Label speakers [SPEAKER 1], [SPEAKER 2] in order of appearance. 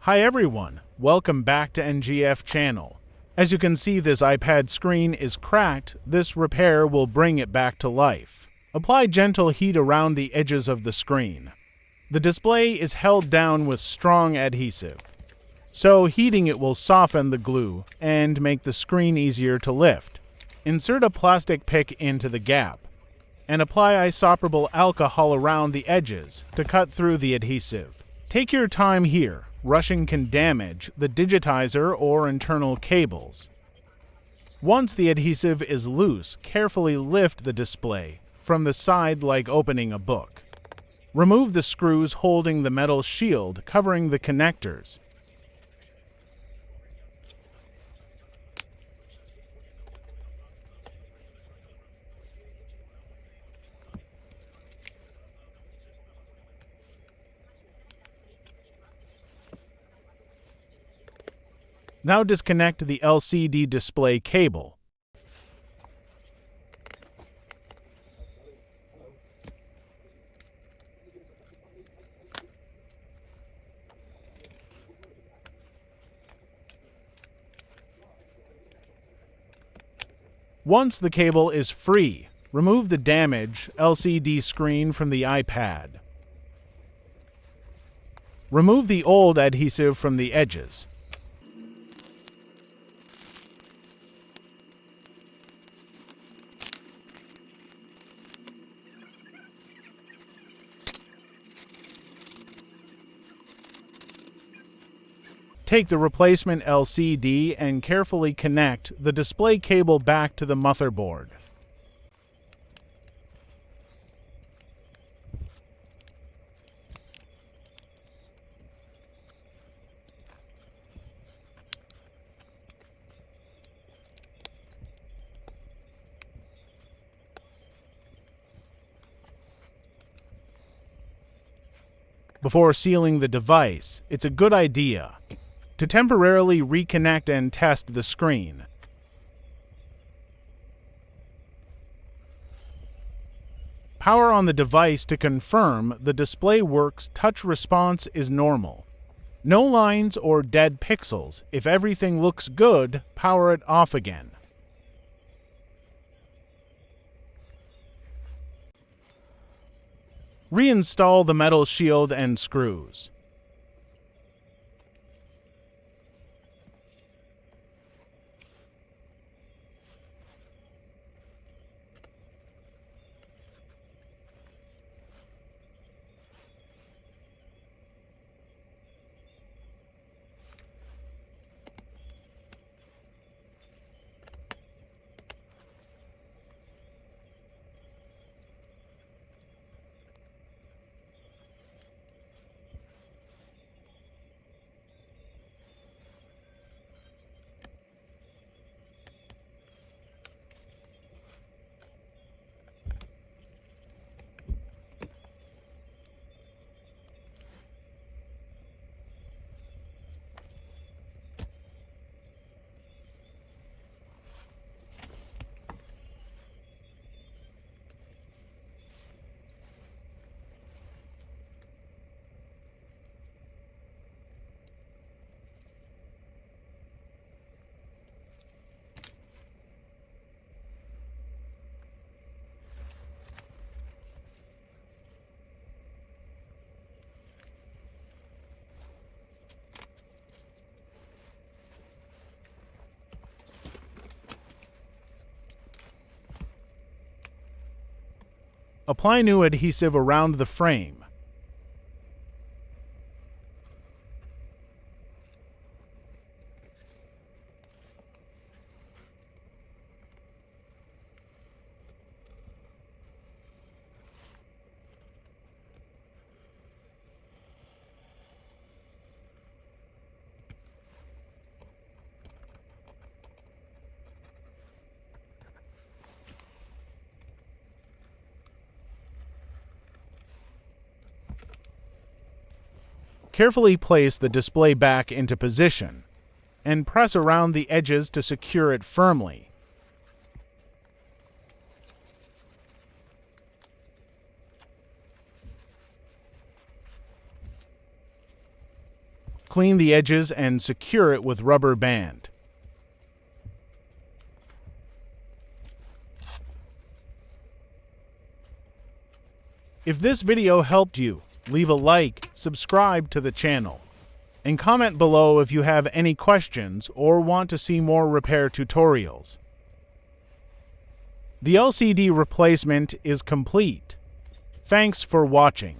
[SPEAKER 1] Hi everyone, welcome back to NGF channel. As you can see, this iPad screen is cracked. This repair will bring it back to life. Apply gentle heat around the edges of the screen. The display is held down with strong adhesive, so heating it will soften the glue and make the screen easier to lift. Insert a plastic pick into the gap and apply isopropyl alcohol around the edges to cut through the adhesive. Take your time here. Rushing can damage the digitizer or internal cables. Once the adhesive is loose, carefully lift the display from the side like opening a book. Remove the screws holding the metal shield covering the connectors. Now disconnect the LCD display cable. Once the cable is free, remove the damaged LCD screen from the iPad. Remove the old adhesive from the edges. Take the replacement LCD and carefully connect the display cable back to the motherboard. Before sealing the device, it's a good idea to temporarily reconnect and test the screen. Power on the device to confirm the display works. Touch response is normal. No lines or dead pixels. If everything looks good, power it off again. Reinstall the metal shield and screws. Apply new adhesive around the frame. Carefully place the display back into position and press around the edges to secure it firmly. Clean the edges and secure it with rubber band. If this video helped you, leave a like, subscribe to the channel, and comment below if you have any questions or want to see more repair tutorials. The LCD replacement is complete. Thanks for watching.